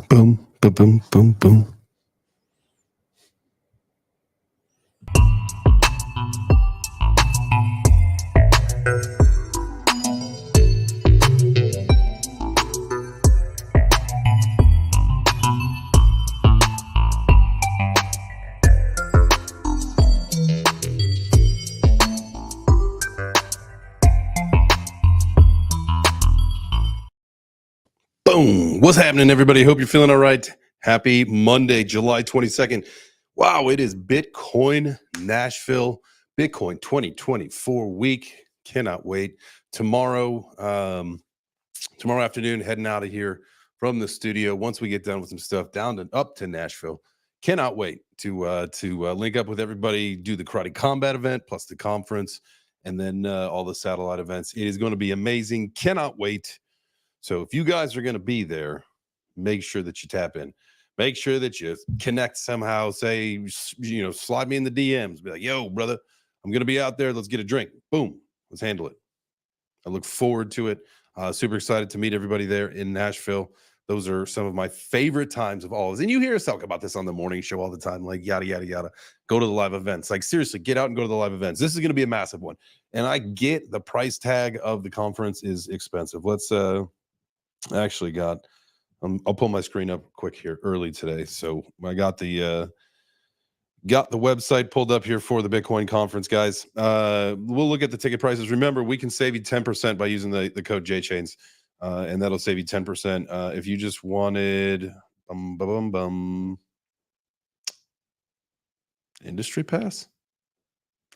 Boom, boom, boom, boom, boom. Boom. What's happening, everybody? Hope you're feeling all right. Happy Monday, July 22nd. Wow, it is Bitcoin Nashville, Bitcoin 2024 week. Cannot wait. Tomorrow afternoon, heading out of here from the studio. Once we get done with some stuff, up to Nashville. Cannot wait to link up with everybody, do the Karate Combat event, plus the conference, and then all the satellite events. It is going to be amazing. Cannot wait. So if you guys are going to be there, make sure that you tap in. Make sure that you connect somehow. Say, slide me in the DMs. Be like, yo, brother, I'm going to be out there. Let's get a drink. Boom. Let's handle it. I look forward to it. Super excited to meet everybody there in Nashville. Those are some of my favorite times of all. And you hear us talk about this on the morning show all the time, like yada, yada, yada. Go to the live events. Like, seriously, get out and go to the live events. This is going to be a massive one. And I get the price tag of the conference is expensive. Let's I actually I'll pull my screen up quick here early today. So I got the website pulled up here for the Bitcoin conference, guys. We'll look at the ticket prices. Remember, we can save you 10% by using the code JChains, and that'll save you 10%. If you just wanted industry pass,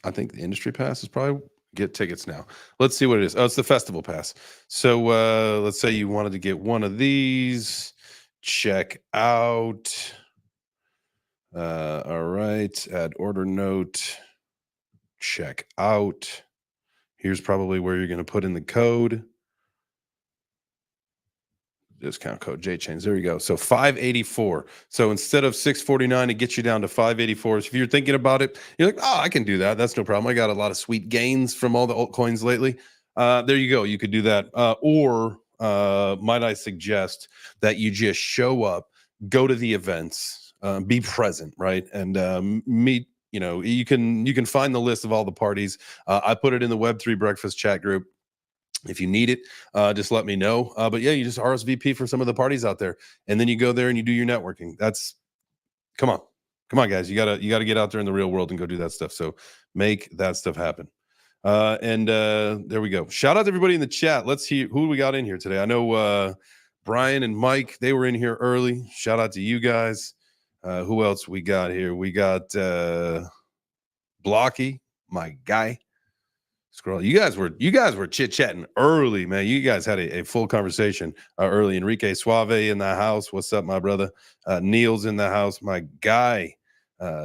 I think the industry pass is probably get tickets now. Let's see what it is. Oh, it's the festival pass. So let's say you wanted to get one of these. Check out. All right. Add order note. Check out. Here's probably where you're going to put in the code. Discount code JChains. There you go. So 584. So instead of 649, it gets you down to 584. So if you're thinking about it, you're like, oh, I can do that. That's no problem. I got a lot of sweet gains from all the altcoins lately. There you go. You could do that. Or might I suggest that you just show up, go to the events, be present, right? And meet, you can find the list of all the parties. I put it in the Web3 breakfast chat group. If you need it, just let me know. But yeah, you just RSVP for some of the parties out there, and then you go there and you do your networking. Come on, guys. You gotta get out there in the real world and go do that stuff. So make that stuff happen. And there we go. Shout out to everybody in the chat. Let's see who we got in here today. I know Brian and Mike, they were in here early. Shout out to you guys. Who else we got here? We got Blocky, my guy. Scroll. You guys were chit-chatting early, man. You guys had a full conversation early. Enrique Suave in the house. What's up, my brother? Neil's in the house, my guy.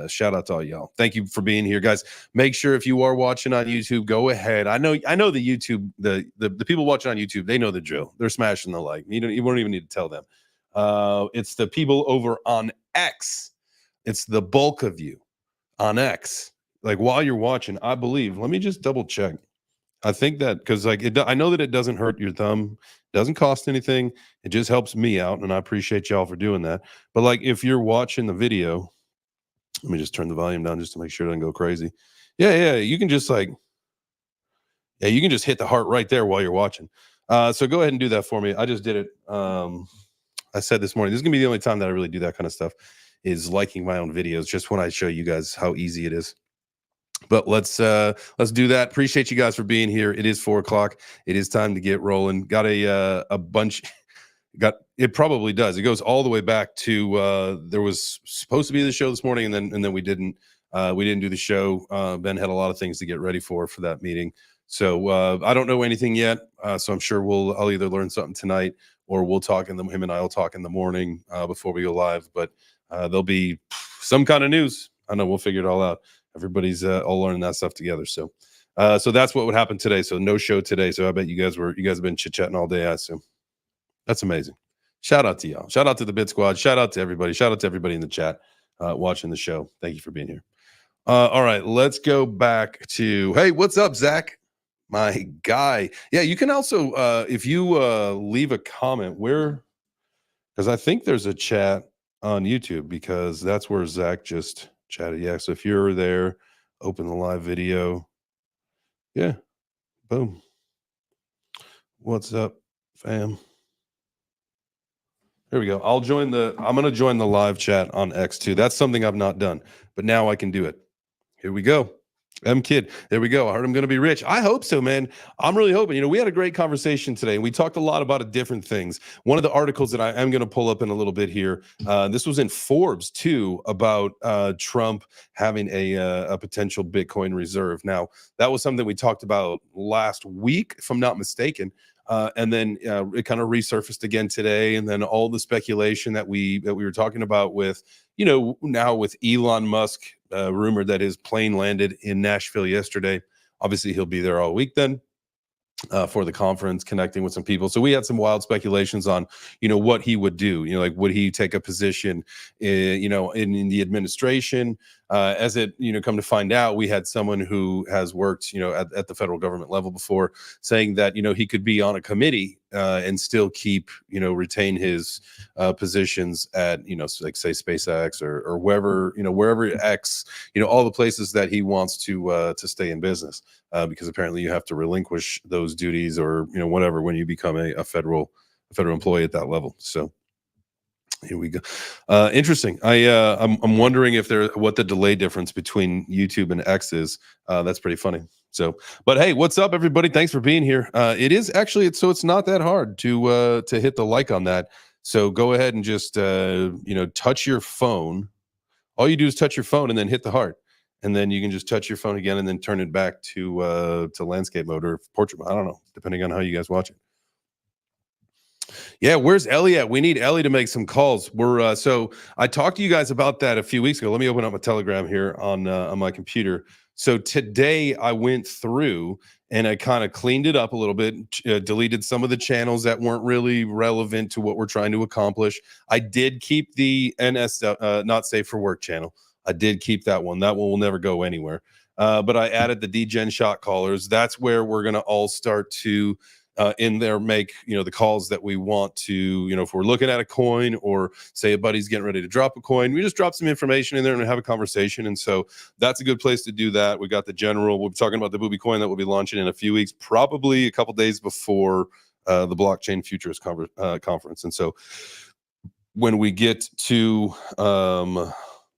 Shout out to all y'all. Thank you for being here, guys. Make sure if you are watching on YouTube, go ahead. I know the YouTube, the people watching on YouTube, they know the drill. They're smashing the like. You won't even need to tell them. It's the people over on X. It's the bulk of you on X. Like while you're watching, I believe, let me just double check. I think that because I know that it doesn't hurt your thumb, doesn't cost anything. It just helps me out. And I appreciate y'all for doing that. But like, if you're watching the video, let me just turn the volume down just to make sure it doesn't go crazy. Yeah. You can just you can just hit the heart right there while you're watching. So go ahead and do that for me. I just did it. I said this morning, this is gonna be the only time that I really do that kind of stuff is liking my own videos, just when I show you guys how easy it is. But let's do that. Appreciate you guys for being here. It is 4:00. It is time to get rolling. Got a bunch. It probably does. It goes all the way back to there was supposed to be the show this morning, and then we didn't do the show. Ben had a lot of things to get ready for that meeting. So I don't know anything yet. So I'm sure I'll either learn something tonight or we'll talk him and I will talk in the morning before we go live. But there'll be some kind of news. I know we'll figure it all out. Everybody's all learning that stuff together. So that's what would happen today. So no show today. So I bet you guys have been chit-chatting all day, I assume. That's amazing. Shout out to y'all. Shout out to the Bit Squad. Shout out to everybody. Shout out to everybody in the chat watching the show. Thank you for being here. All right, let's go back to, hey, what's up, Zach? My guy. Yeah, you can also, if you leave a comment, because I think there's a chat on YouTube because that's where Zach just chatted. Yeah. So if you're there, open the live video. Yeah. Boom. What's up, fam? There we go. I'm going to join the live chat on X too. That's something I've not done, but now I can do it. Here we go. M Kid. There we go. I heard I'm going to be rich. I hope so, man. I'm really hoping. We had a great conversation today, and we talked a lot about different things. One of the articles that I am going to pull up in a little bit here, this was in Forbes too, about Trump having a potential Bitcoin reserve. Now, that was something we talked about last week, if I'm not mistaken. And then it kind of resurfaced again today, and then all the speculation that we were talking about with, now with Elon Musk, rumored that his plane landed in Nashville yesterday. Obviously, he'll be there all week then. For the conference, connecting with some people. So we had some wild speculations on, what he would do. Like, would he take a position, in the administration? As it, come to find out, we had someone who has worked, at the federal government level before, saying that, he could be on a committee and still keep, retain his positions at, like say SpaceX or wherever X, all the places that he wants to stay in business. Because apparently you have to relinquish those duties or whatever when you become a federal employee at that level. So here we go. Interesting. I'm wondering what the delay difference between YouTube and X is. That's pretty funny. So, but hey, what's up, everybody? Thanks for being here. It is actually it's not that hard to hit the like on that. So go ahead and just touch your phone. All you do is touch your phone and then hit the heart. And then you can just touch your phone again and then turn it back to landscape mode or portrait mode. I don't know, depending on how you guys watch it. Yeah, where's Ellie at? We need Ellie to make some calls. So I talked to you guys about that a few weeks ago. Let me open up my Telegram here on my computer. So today I went through and I kind of cleaned it up a little bit, deleted some of the channels that weren't really relevant to what we're trying to accomplish. I did keep the NS not safe for work channel. I did keep that one. That one will never go anywhere. But I added the DGen shot callers. That's where we're going to all start to in there make the calls that we want to, if we're looking at a coin or say a buddy's getting ready to drop a coin, we just drop some information in there and have a conversation. And so that's a good place to do that. We got the general. We'll be talking about the Booby coin that we'll be launching in a few weeks, probably a couple days before the blockchain futures conference. And so when we get to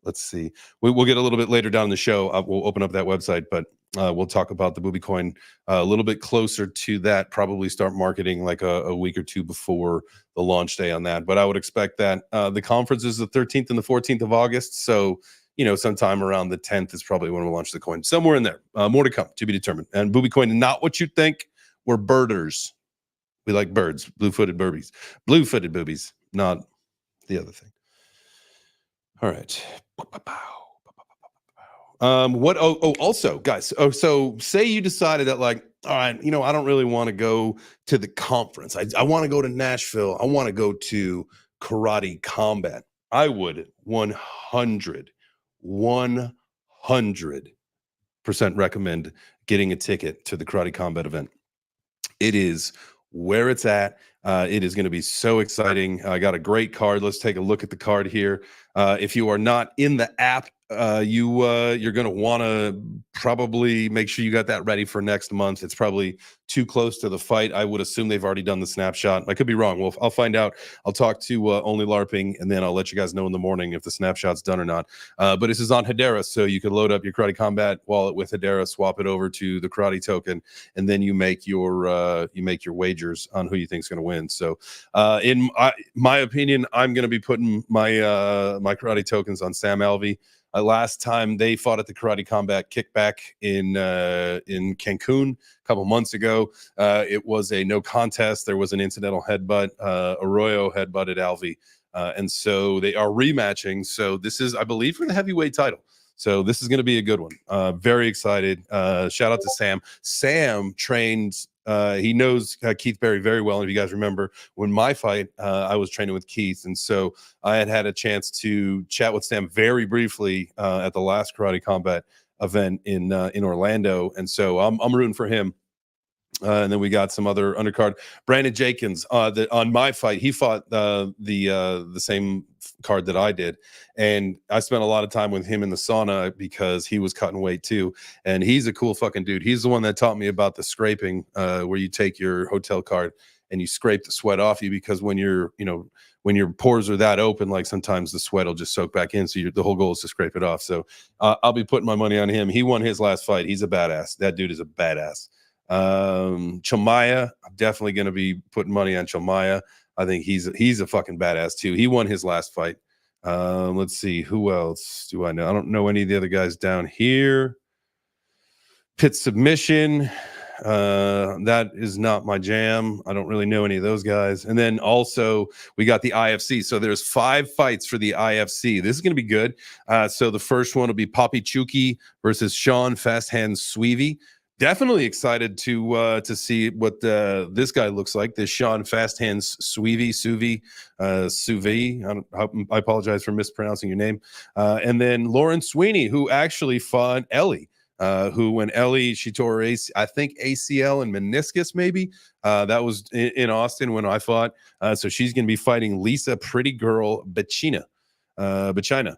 let's see, we'll get a little bit later down in the show. We'll open up that website, but we'll talk about the Booby coin a little bit closer to that. Probably start marketing like a week or two before the launch day on that. But I would expect that the conference is the 13th and the 14th of August. So sometime around the 10th is probably when we'll launch the coin. Somewhere in there. More to come, to be determined. And Booby coin, not what you think. We're birders. We like birds, blue-footed boobies, not the other thing. All right. Also, guys, so say you decided that, like, all right, I don't really want to go to the conference. I want to go to Nashville. I want to go to Karate Combat. I would 100% recommend getting a ticket to the Karate Combat event. It is where it's at. It is going to be so exciting. I got a great card. Let's take a look at the card here. If you are not in the app, you're going to want to probably make sure you got that ready for next month. It's probably too close to the fight. I would assume they've already done the snapshot. I could be wrong. Well, I'll find out. I'll talk to Only LARPing, and then I'll let you guys know in the morning if the snapshot's done or not. But this is on Hedera, so you can load up your Karate Combat wallet with Hedera, swap it over to the Karate token, and then you make your wagers on who you think is going to win. So, in my opinion, I'm going to be putting my my Karate tokens on Sam Alvey. Last time they fought at the Karate Combat Kickback in Cancun a couple months ago, it was a no contest. There was an incidental headbutt. Arroyo headbutted Alvey, and so they are rematching. So this is, I believe, for the heavyweight title. So this is going to be a good one. Very excited. Shout out to Sam. Sam trained. He knows Keith Berry very well. And if you guys remember, when my fight, I was training with Keith. And so I had a chance to chat with Sam very briefly at the last Karate Combat event in Orlando. And so I'm rooting for him. And then we got some other undercard. Brandon Jenkins, on my fight, he fought the same card that I did, and I spent a lot of time with him in the sauna because he was cutting weight too. And he's a cool fucking dude. He's the one that taught me about the scraping, where you take your hotel card and you scrape the sweat off you, because when when your pores are that open, like sometimes the sweat will just soak back in. So the whole goal is to scrape it off. So I'll be putting my money on him. He won his last fight. He's a badass. That dude is a badass. Chomaya, I'm definitely going to be putting money on Chomaya. I think he's a fucking badass too. He won his last fight. Let's see, who else do I know? I don't know any of the other guys down here. Pit submission, that is not my jam. I don't really know any of those guys. And then also we got the IFC. So there's 5 fights for the IFC. This is going to be good. So the first one will be Papi Chuki versus Sean Fast Hands Sweevy. Definitely excited to see what this guy looks like. This Sean Fast Hands Suvi. I apologize for mispronouncing your name. And then Lauren Sweeney, who actually fought Ellie. Who, when Ellie, she tore her I think ACL and meniscus, maybe. That was in Austin when I fought. So she's going to be fighting Lisa Pretty Girl Bachina. Bachina.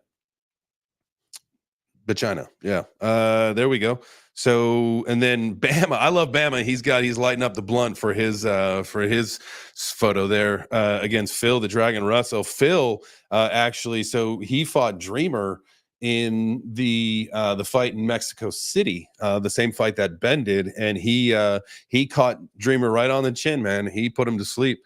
Yeah. There we go. So, and then Bama, I love Bama. He's lighting up the blunt for his photo there against Phil the Dragon Russell. Phil actually, so he fought Dreamer in the fight in Mexico City, the same fight that Ben did, and he caught Dreamer right on the chin, man. He put him to sleep.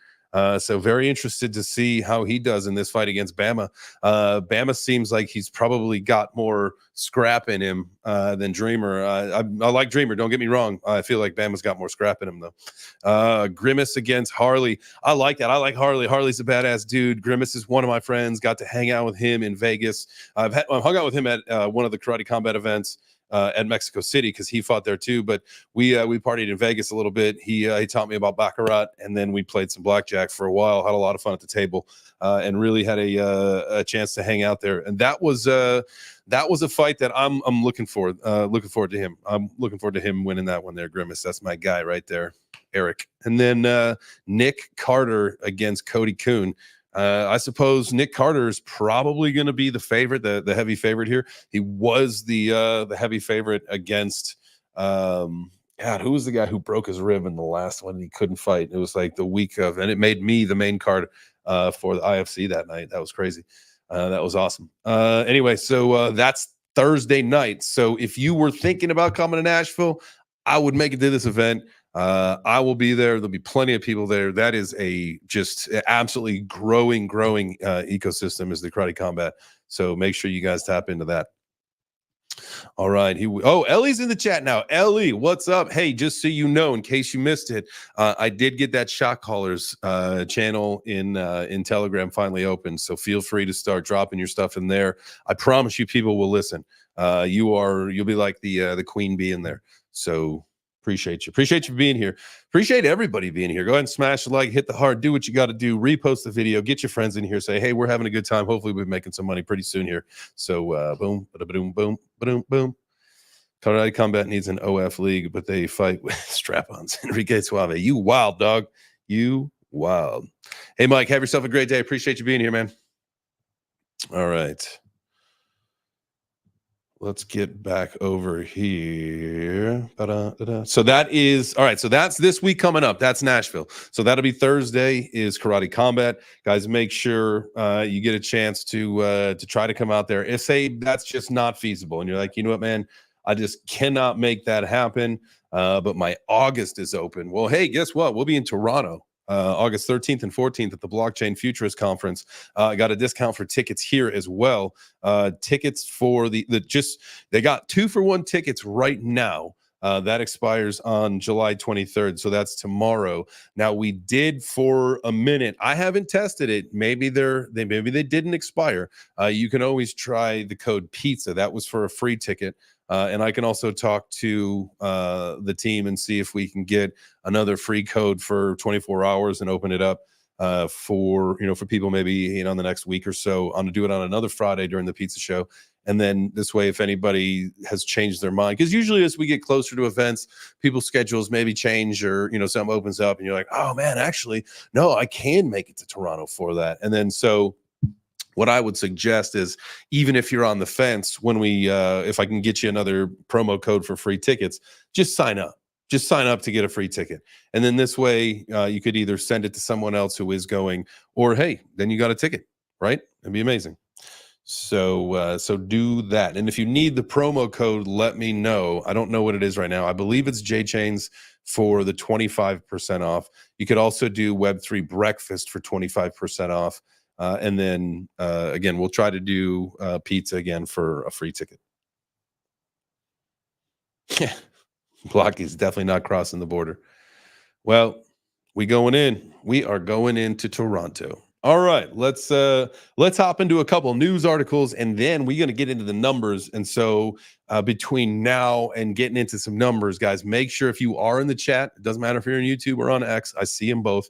So very interested to see how he does in this fight against Bama. Bama seems like he's probably got more scrap in him than Dreamer. I like Dreamer, don't get me wrong. I feel like Bama's got more scrap in him, though. Grimace against Harley. I like that. I like Harley. Harley's a badass dude. Grimace is one of my friends. Got to hang out with him in Vegas. I've hung out with him at one of the Karate Combat events at Mexico City, because he fought there too. But we partied in Vegas a little bit. He taught me about baccarat, and then we played some blackjack for a while. Had a lot of fun at the table, and really had a chance to hang out there. And that was a fight that I'm looking forward to him. I'm looking forward to him winning that one there. Grimace, that's my guy right there, Eric. And then Nick Carter against Cody Kuhn. I suppose Nick Carter is probably going to be the favorite, the heavy favorite here. He was the heavy favorite against God, who was the guy who broke his rib in the last one and he couldn't fight? It was like the week of, and it made me the main card for the IFC that night. That was crazy. That was awesome. Anyway, so that's Thursday night. So if you were thinking about coming to Nashville, I would make it to this event. I will be there. There'll be plenty of people there. That is a just absolutely growing ecosystem is the Karate Combat. So make sure you guys tap into that. All right. Ellie's in the chat now. Ellie, what's up? Hey, just so you know, in case you missed it, I did get that Shot Callers channel in Telegram finally open. So feel free to start dropping your stuff in there. I promise you, people will listen. You'll be like the queen bee in there. So appreciate you being here. Appreciate everybody being here. Go ahead and smash the like, hit the heart, do what you got to do, repost the video, get your friends in here, say, hey, we're having a good time. Hopefully we're making some money pretty soon here. So boom, boom, boom, boom, boom. Karate Combat needs an OF league, but they fight with strap-ons. Enrique Suave, you wild, dog. You wild. Hey, Mike, have yourself a great day. Appreciate you being here, man. All right. Let's get back over here. So that is all right. So that's this week coming up. That's Nashville. So that'll be Thursday is Karate Combat. Guys, make sure you get a chance to try to come out there. If say that's just not feasible, and you're like, you know what, man, I just cannot make that happen. But my August is open. Well, hey, guess what? We'll be in Toronto. August 13th and 14th at the Blockchain Futurist Conference. I got a discount for tickets here as well. Tickets for they got 2-for-1 tickets right now. That expires on July 23rd. So that's tomorrow. Now we did for a minute. I haven't tested it. Maybe they didn't expire. You can always try the code PIZZA. That was for a free ticket. And I can also talk to the team and see if we can get another free code for 24 hours and open it up for for people maybe in on the next week or so. I'm gonna do it on another Friday during the pizza show. And then this way, if anybody has changed their mind, because usually as we get closer to events, people's schedules maybe change, or something opens up and you're like, oh man, actually, no, I can make it to Toronto for that. And then so what I would suggest is, even if you're on the fence, when we if I can get you another promo code for free tickets, just sign up. Just sign up to get a free ticket. And then this way you could either send it to someone else who is going, or hey, then you got a ticket, right? It'd be amazing. So do that. And if you need the promo code, let me know. I don't know what it is right now. I believe it's J Chains for the 25% off. You could also do Web3 breakfast for 25% off. And then again, we'll try to do pizza again for a free ticket. Block is definitely not crossing the border. Well, we going in. We are going into Toronto. All right, let's hop into a couple news articles, and then we're going to get into the numbers. And so between now and getting into some numbers, guys, make sure if you are in the chat, it doesn't matter if you're on YouTube or on X, I see them both.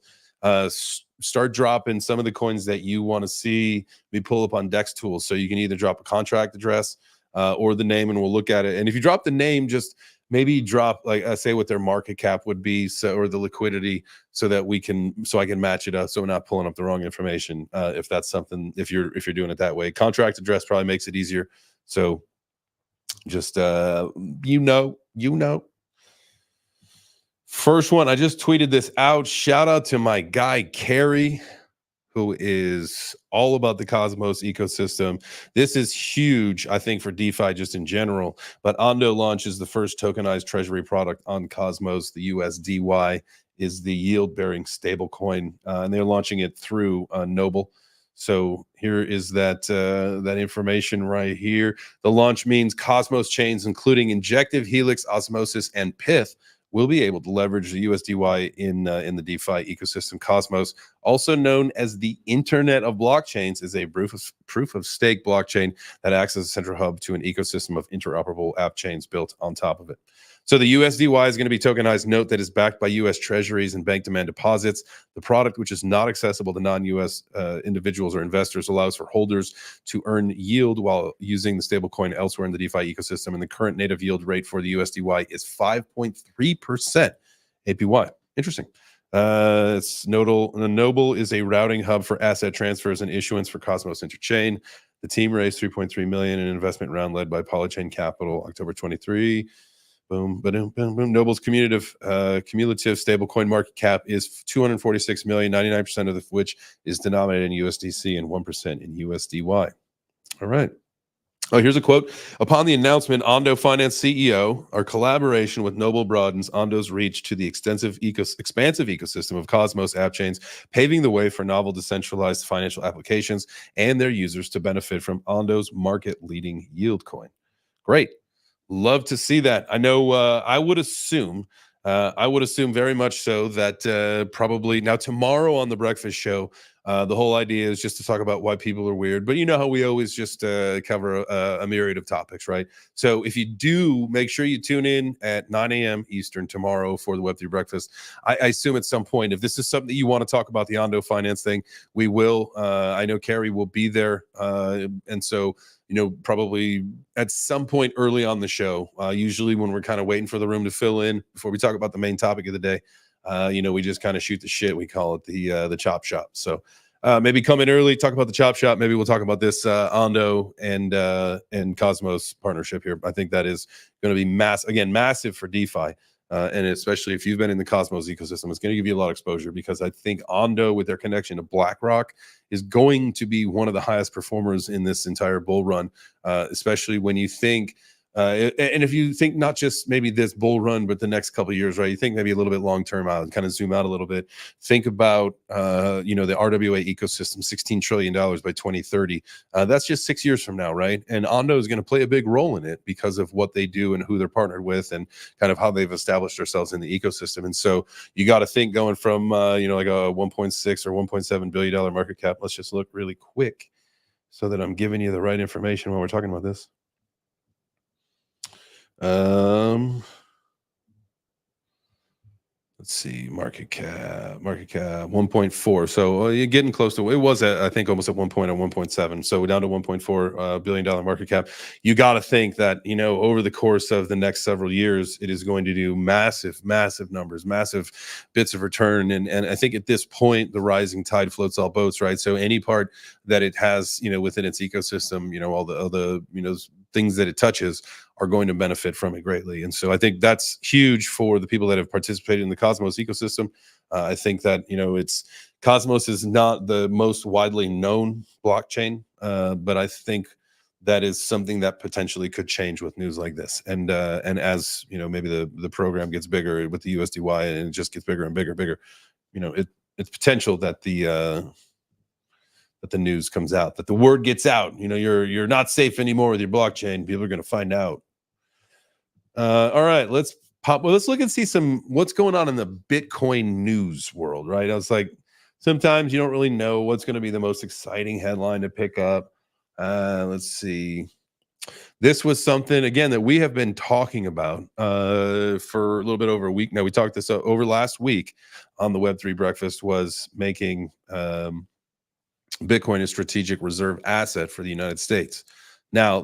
Start dropping some of the coins that you want to see me pull up on Dex Tools. So you can either drop a contract address or the name, and we'll look at it. And if you drop the name, just maybe drop like say what their market cap would be, or the liquidity, so that I can match it up, so we're not pulling up the wrong information. If that's something, if you're doing it that way, contract address probably makes it easier. So just first one, I just tweeted this out. Shout out to my guy Carrie, who is all about the Cosmos ecosystem. This is huge, I think, for DeFi just in general. But Ondo launches the first tokenized treasury product on Cosmos. The USDY is the yield-bearing stablecoin, and they're launching it through Noble. So here is that information right here. The launch means Cosmos chains, including Injective, Helix, Osmosis, and Pyth, will be able to leverage the USDY in the DeFi ecosystem. Cosmos, also known as the Internet of Blockchains, is a proof of stake blockchain that acts as a central hub to an ecosystem of interoperable app chains built on top of it. So the USDY is going to be tokenized note that is backed by U.S. treasuries and bank demand deposits. The product, which is not accessible to non-U.S. Individuals or investors, allows for holders to earn yield while using the stablecoin elsewhere in the DeFi ecosystem. And the current native yield rate for the USDY is 5.3% APY. Interesting. It's notable. Noble is a routing hub for asset transfers and issuance for Cosmos Interchain. The team raised $3.3 million in an investment round led by Polychain Capital, October 23. Boom, boom, boom, boom. Noble's cumulative stablecoin market cap is 246 million, 99% of which is denominated in USDC and 1% in USDY. All right. Oh, here's a quote. Upon the announcement, Ondo Finance CEO, our collaboration with Noble broadens Ondo's reach to the expansive ecosystem of Cosmos app chains, paving the way for novel decentralized financial applications and their users to benefit from Ondo's market-leading yield coin. Great. Love to see that. I know I would assume very much so that probably now tomorrow on the breakfast show, the whole idea is just to talk about why people are weird. But you know how we always just cover a myriad of topics, right? So if you do, make sure you tune in at 9 a.m. Eastern tomorrow for the Web3 breakfast. I assume at some point, if this is something that you want to talk about, the Ondo Finance thing, we will. I know Carrie will be there. And so probably at some point early on the show, usually when we're kind of waiting for the room to fill in before we talk about the main topic of the day, we just kind of shoot the shit. We call it the chop shop. So maybe come in early, talk about the chop shop. Maybe we'll talk about this Ondo and Cosmos partnership here. I think that is going to be massive for DeFi. And especially if you've been in the Cosmos ecosystem, it's going to give you a lot of exposure, because I think Ondo, with their connection to BlackRock, is going to be one of the highest performers in this entire bull run, especially when you think and if you think not just maybe this bull run, but the next couple of years, right? You think maybe a little bit long term out and kind of zoom out a little bit. Think about the RWA ecosystem, $16 trillion by 2030. That's just 6 years from now, right? And Ondo is going to play a big role in it because of what they do and who they're partnered with and kind of how they've established themselves in the ecosystem. And so you got to think, going from like a 1.6 or $1.7 billion market cap. Let's just look really quick so that I'm giving you the right information when we're talking about this. Let's see, market cap 1.4. So you're getting close to it was at, I think, almost at 1.7. So we're down to 1.4 billion-dollar market cap. You got to think that, over the course of the next several years, it is going to do massive, massive numbers, massive bits of return. And I think at this point, the rising tide floats all boats, right? So any part that it has, within its ecosystem, all the things that it touches are going to benefit from it greatly. And so I think that's huge for the people that have participated in the Cosmos ecosystem. I think that, it's Cosmos is not the most widely known blockchain, but I think that is something that potentially could change with news like this. And as maybe the program gets bigger with the USDY and it just gets bigger and bigger, it's potential that the news comes out, that the word gets out. You're not safe anymore with your blockchain. People are going to find out. All right, let's look and see what's going on in the Bitcoin news world, right? I was like, sometimes you don't really know what's going to be the most exciting headline to pick up. Let's see. This was something, again, that we have been talking about for a little bit over a week now. We talked this over last week on the Web3 Breakfast, was making Bitcoin a strategic reserve asset for the United States. Now,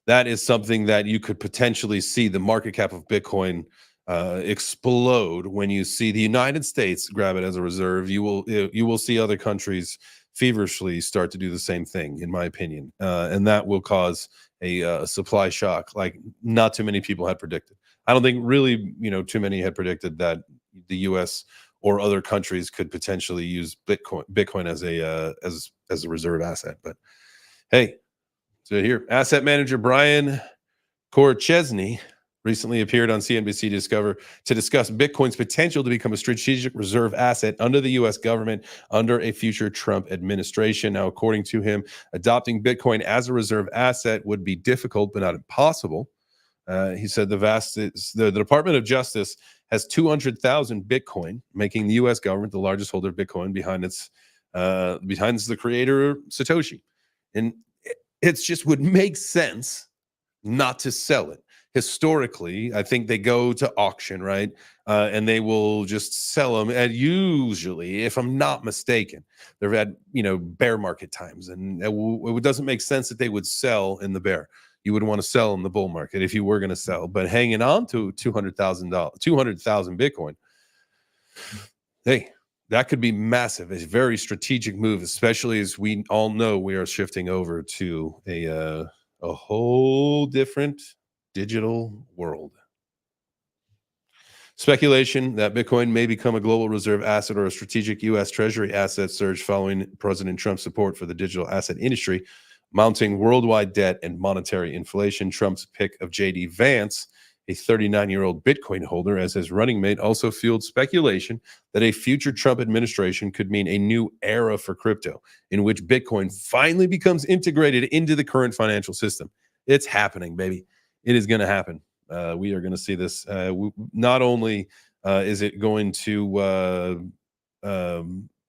that is something that you could potentially see the market cap of Bitcoin explode when you see the United States grab it as a reserve. You will see other countries feverishly start to do the same thing, in my opinion, and that will cause a supply shock like not too many people had predicted. I don't think really too many had predicted that the U.S. or other countries could potentially use Bitcoin as a reserve asset. But hey, so here, asset manager Brian Korchesny recently appeared on CNBC to discuss Bitcoin's potential to become a strategic reserve asset under the U.S. government under a future Trump administration. Now, according to him, adopting Bitcoin as a reserve asset would be difficult but not impossible. He said the Department of Justice has 200,000 Bitcoin, making the U.S. government the largest holder of Bitcoin behind the creator Satoshi. And it just would make sense not to sell it. Historically, I think they go to auction, right? And they will just sell them. And usually, if I'm not mistaken, they've had bear market times, and it doesn't make sense that they would sell in the bear. You would want to sell in the bull market if you were going to sell. But hanging on to 200,000 Bitcoin, hey, that could be massive. It's a very strategic move, especially as we all know we are shifting over to a whole different digital world. Speculation that Bitcoin may become a global reserve asset or a strategic U.S. Treasury asset surged following President Trump's support for the digital asset industry, mounting worldwide debt and monetary inflation. Trump's pick of J.D. Vance, a 39-year-old Bitcoin holder, as his running mate, also fueled speculation that a future Trump administration could mean a new era for crypto, in which Bitcoin finally becomes integrated into the current financial system. It's happening, baby. It is going to happen. We are going to see this. Not only is it going to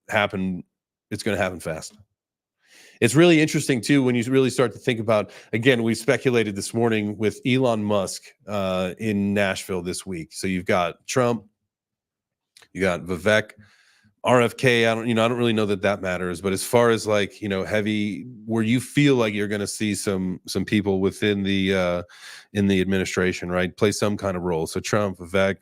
happen, it's going to happen fast. It's really interesting, too, when you really start to think about, again, we speculated this morning with Elon Musk in Nashville this week. So you've got Trump, you got Vivek, RFK. I don't really know that matters. But as far as heavy, where you feel like you're going to see some people within the in the administration, right, play some kind of role. So Trump, Vivek.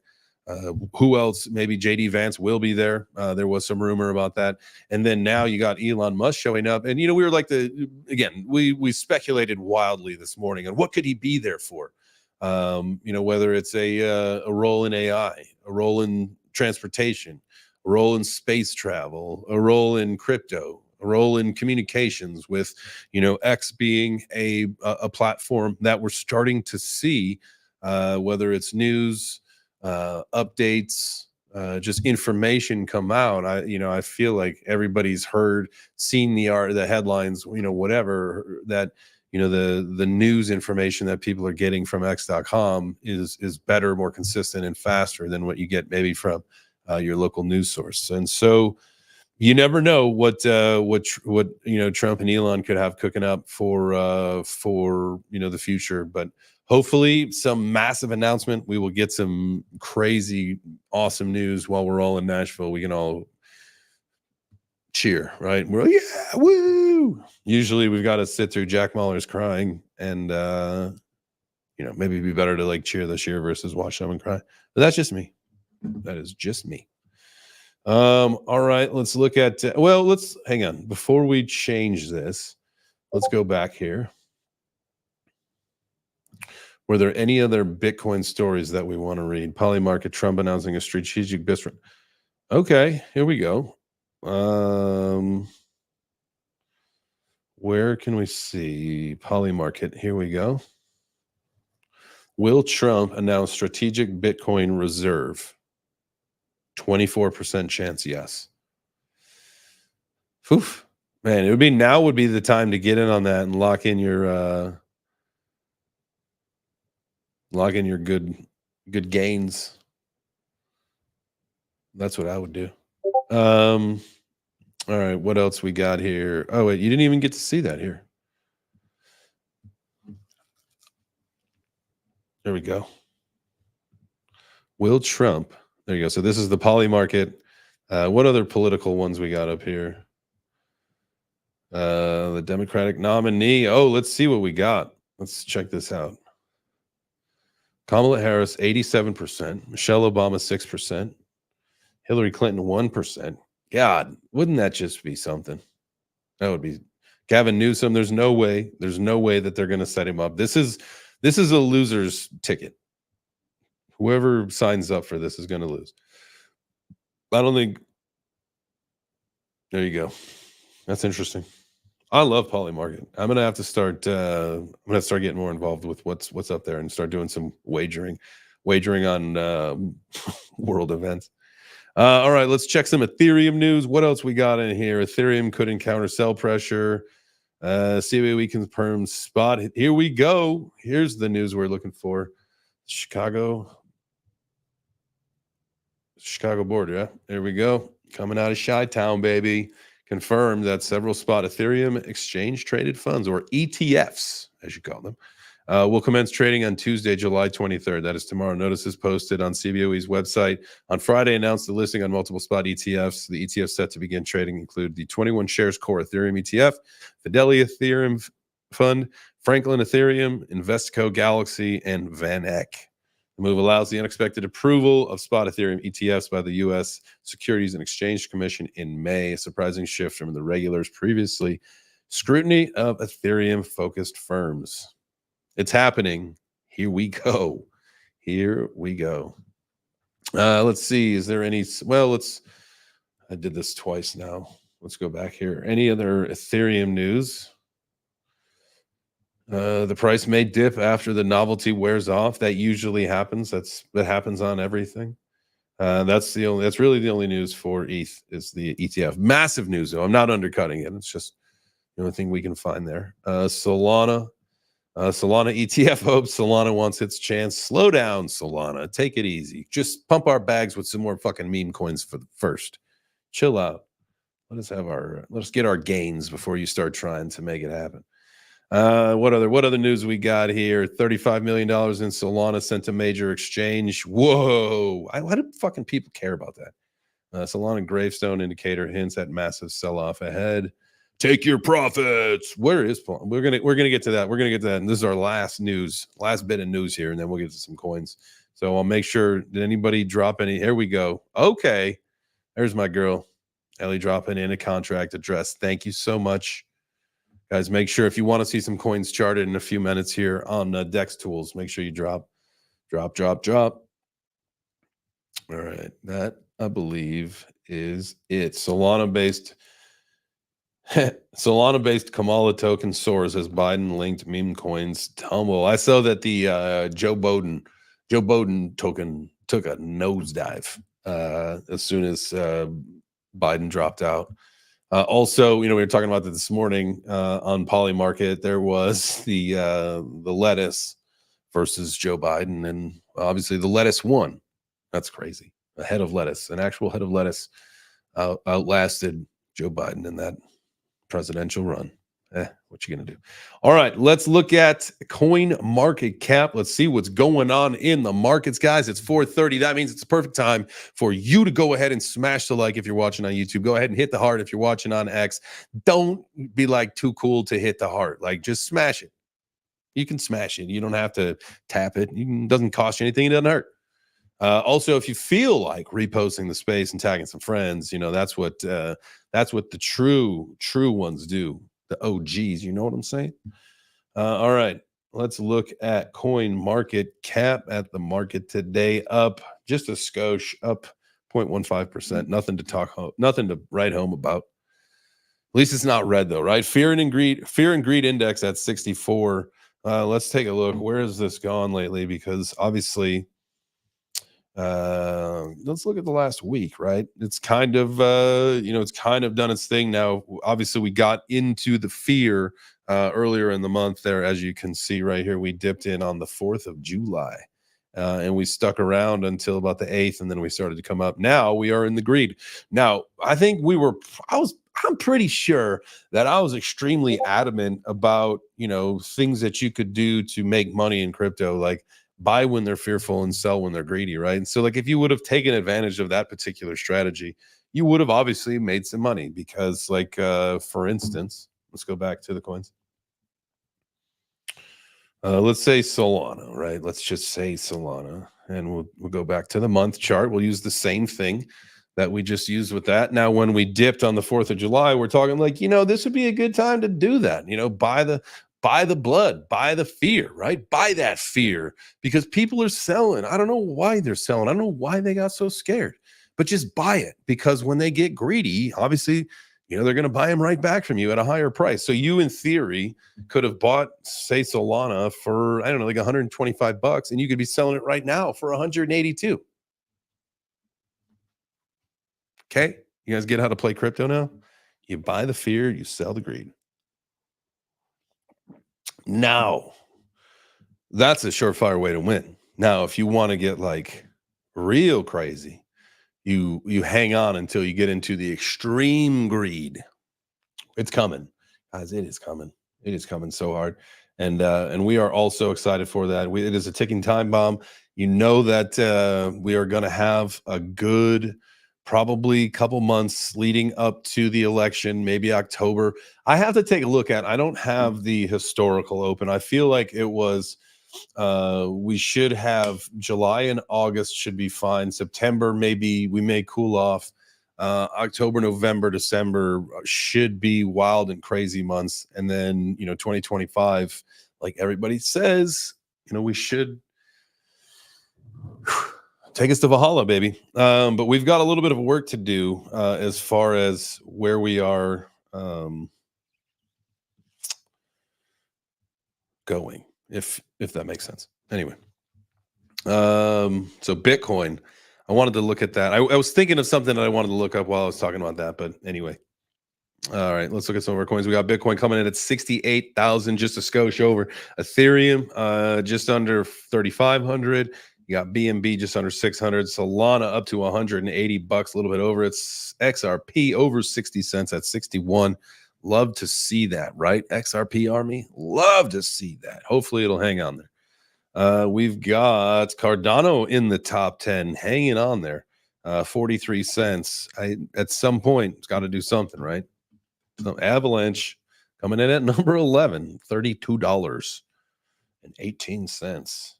Who else? Maybe J.D. Vance will be there. There was some rumor about that. And then now you got Elon Musk showing up. And, we were we speculated wildly this morning on what could he be there for? Whether it's a role in AI, a role in transportation, a role in space travel, a role in crypto, a role in communications with, X being a platform that we're starting to see, whether it's news, updates, just information come out. I feel like everybody's seen the headlines, whatever, that the news information that people are getting from x.com is better, more consistent, and faster than what you get maybe from your local news source. And so you never know what Trump and Elon could have cooking up for the future. But hopefully, some massive announcement. We will get some crazy, awesome news while we're all in Nashville. We can all cheer, right? We're like, yeah, woo. Usually, we've got to sit through Jack Mahler's crying, and maybe it'd be better to like cheer this year versus watch someone cry. But that's just me. That is just me. All right, let's look at let's hang on before we change this. Let's go back here. Were there any other Bitcoin stories that we want to read? Polymarket, Trump announcing a strategic business. Okay, here we go. Where can we see Polymarket? Here we go. Will Trump announce strategic Bitcoin reserve? 24% chance, yes. Oof, man, would be the time to get in on that and lock in your good gains. That's what I would do. All right, what else we got here? Oh wait, you didn't even get to see that here. There we go. Will Trump? There you go. So this is the Polymarket. What other political ones we got up here? The Democratic nominee. Oh, let's see what we got. Let's check this out. Kamala Harris, 87%. Michelle Obama, 6%. Hillary Clinton, 1%. God, wouldn't that just be something? That would be Gavin Newsom. There's no way that they're going to set him up. This is a loser's ticket. Whoever signs up for this is going to lose. I don't think. There you go. That's interesting. I love Polymarket. I'm gonna have to start. I'm gonna start getting more involved with what's up there and start doing some wagering on world events. All right, let's check some Ethereum news. What else we got in here? Ethereum could encounter sell pressure. CBOE confirms spot. Here we go. Here's the news we're looking for. Chicago board. Yeah, there we go. Coming out of Chi-Town, baby. Confirmed that several spot Ethereum exchange traded funds, or ETFs, as you call them, will commence trading on Tuesday, July 23rd. That is tomorrow. Notices posted on CBOE's website. On Friday, announced the listing on multiple spot ETFs. The ETFs set to begin trading include the 21 shares core Ethereum ETF, Fidelity Ethereum Fund, Franklin Ethereum, Investico Galaxy, and Van Eck. The move allows the unexpected approval of spot Ethereum ETFs by the U.S. Securities and Exchange Commission in May, a surprising shift from the regulators' previously scrutiny of Ethereum-focused firms. It's happening. Here we go. Let's see. Is there any? Well, I did this twice now. Let's go back here. Any other Ethereum news? The price may dip after the novelty wears off. That usually happens. That happens on everything. That's really the only news for ETH is the ETF. Massive news though. I'm not undercutting it. It's just the only thing we can find there. Solana ETF hopes Solana wants its chance. Slow down, Solana. Take it easy. Just pump our bags with some more fucking meme coins first. Chill out. Let's get our gains before you start trying to make it happen. What other news we got here? $35 million in Solana sent to major exchange. Whoa. Why do fucking people care about that? Solana gravestone indicator hints at massive sell-off ahead. Take your profits. Where is Paul? We're gonna get to that. And this is our last bit of news here, and then we'll get to some coins. So I'll make sure. Did anybody drop any? Here we go. Okay. There's my girl, Ellie, dropping in a contract address. Thank you so much. Guys, make sure if you want to see some coins charted in a few minutes here on Dex Tools, make sure you drop. All right, that I believe is it. Solana-based Kamala token soars as Biden-linked meme coins tumble. I saw that the Joe Biden token took a nosedive as soon as Biden dropped out. Also, we were talking about that this morning on Polymarket. There was the lettuce versus Joe Biden, and obviously the lettuce won. That's crazy. An actual head of lettuce outlasted Joe Biden in that presidential run. What you gonna do? All right, let's look at coin market cap. Let's see what's going on in the markets, guys. It's 4:30. That means it's a perfect time for you to go ahead and smash the like if you're watching on YouTube. Go ahead and hit the heart if you're watching on X. Don't be like too cool to hit the heart. Like just smash it. You can smash it. You don't have to tap it. It doesn't cost you anything. It doesn't hurt. Also, if you feel like reposting the space and tagging some friends, that's what the true ones do. The OGs, you know what I'm saying? All right, let's look at coin market cap at the market today, up just a skosh, up 0.15%. Nothing to write home about. At least it's not red though, right? Fear and greed index at 64. Let's take a look. Where has this gone lately? Because obviously, let's look at the last week, right? It's kind of done its thing now. Obviously, we got into the fear earlier in the month there, as you can see right here. We dipped in on the 4th of July. And we stuck around until about the 8th, and then we started to come up. Now we are in the greed. Now, I'm pretty sure that I was extremely adamant about, things that you could do to make money in crypto, like buy when they're fearful and sell when they're greedy, right? And so, like, if you would have taken advantage of that particular strategy, you would have obviously made some money because, like, for instance, let's go back to the coins. Let's say Solana, right? Let's just say Solana, and we'll go back to the month chart. We'll use the same thing that we just used with that. Now, when we dipped on the 4th of July, we're talking like, this would be a good time to do that. Buy the blood, buy the fear, right? Buy that fear because people are selling. I don't know why they're selling. I don't know why they got so scared, but just buy it because when they get greedy, obviously, they're going to buy them right back from you at a higher price. So you, in theory, could have bought, say, Solana for, I don't know, like $125, and you could be selling it right now for 182. Okay, you guys get how to play crypto now? You buy the fear, you sell the greed. Now, that's a surefire way to win. Now, if you want to get like real crazy, you hang on until you get into the extreme greed. It's coming, guys. It is coming. It is coming so hard, and we are all so excited for that. It is a ticking time bomb. You know that we are going to have a good, probably couple months leading up to the election, maybe October. I have to take a look at. I don't have the historical open. I feel like it was. We should have July and August should be fine. September, maybe we may cool off. October, November, December should be wild and crazy months. And then, 2025, like everybody says, we should take us to Valhalla, baby. But we've got a little bit of work to do as far as where we are going, if that makes sense. Anyway, so Bitcoin, I wanted to look at that. I was thinking of something that I wanted to look up while I was talking about that, but anyway. All right, let's look at some of our coins. We got Bitcoin coming in at 68,000, just a skosh over. Ethereum, just under 3,500. You got BNB just under 600. Solana up to $180, a little bit over. It's XRP over 60 cents at 61. Love to see that, right? XRP army, love to see that. Hopefully it'll hang on there. We've got Cardano in the top 10, hanging on there. 43 cents. At some point, it's got to do something, right? So Avalanche coming in at number 11, $32.18.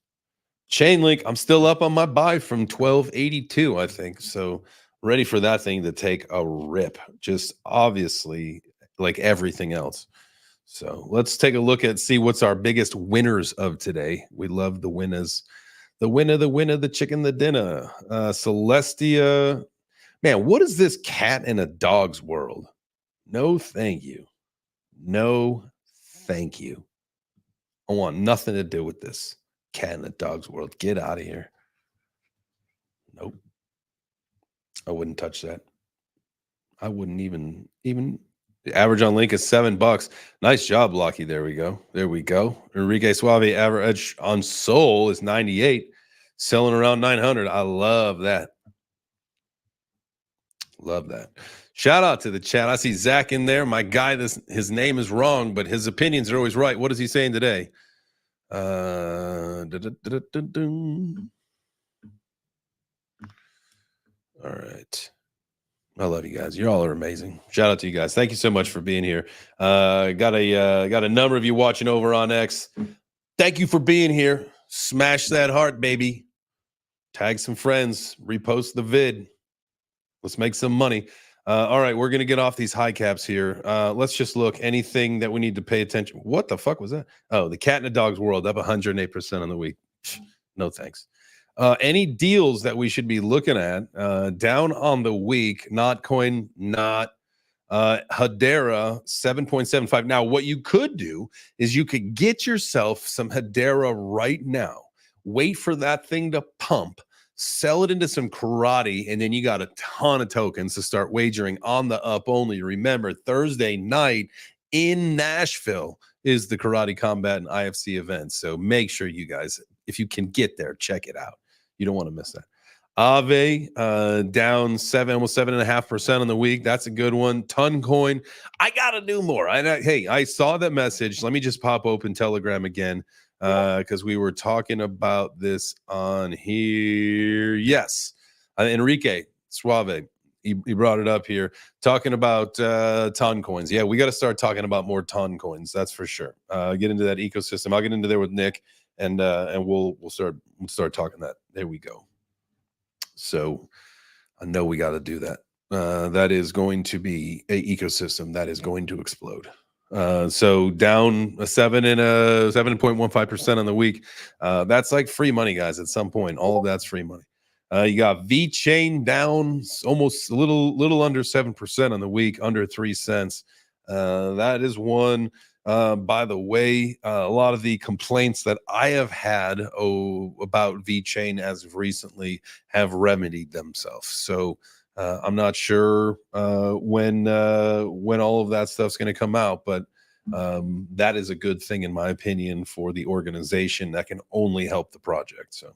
Chainlink, I'm still up on my buy from 1282, I think. So ready for that thing to take a rip, just obviously like everything else. So let's take a look at, see what's our biggest winners of today. We love the winners. The winner, the chicken, the dinner. Celestia. Man, what is this cat in a dog's world? No, thank you. No, thank you. I want nothing to do with this cat in a dog's world. Get out of here. Nope. I wouldn't touch that. I wouldn't even the average on Link is $7. Nice job, Lucky. There we go. Enrique Suave average on Sol is 98, selling around 900. I love that. Love that. Shout out to the chat. I see Zach in there. My guy, his name is wrong, but his opinions are always right. What is he saying today? All right. I love you guys. You all are amazing. Shout out to you guys. Thank you so much for being here. Got a number of you watching over on X. Thank you for being here. Smash that heart, baby. Tag some friends. Repost the vid. Let's make some money. All right, we're gonna get off these high caps here. Let's just look. Anything that we need to pay attention. What the fuck was that? Oh, the cat and the dog's world up 108% on the week. No thanks. Any deals that we should be looking at down on the week? Not coin, not Hedera 7.75. Now, what you could do is you could get yourself some Hedera right now. Wait for that thing to pump. Sell it into some karate, and then you got a ton of tokens to start wagering on the up only. Remember, Thursday night in Nashville is the Karate Combat and IFC event. So make sure you guys, if you can get there, check it out. You don't want to miss that. Aave down almost 7.5% on the week. That's a good one. Ton coin. I gotta do more. Hey, I saw that message. Let me just pop open Telegram again. Because we were talking about this on here. Yes. Enrique Suave, he brought it up here, talking about ton coins. Yeah, we got to start talking about more ton coins. That's for sure. Get into that ecosystem. I'll get into there with Nick, and we'll start talking that. There we go. So I know we got to do that. That is going to be an ecosystem that is going to explode. So down a 7.15% on the week. That's like free money, guys. At some point, all of that's free money. You got V Chain down almost a little under 7% on the week, under 3 cents. That is one. By the way, a lot of the complaints that I have had about V Chain as of recently have remedied themselves. So I'm not sure when all of that stuff's going to come out, but that is a good thing, in my opinion, for the organization. That can only help the project. So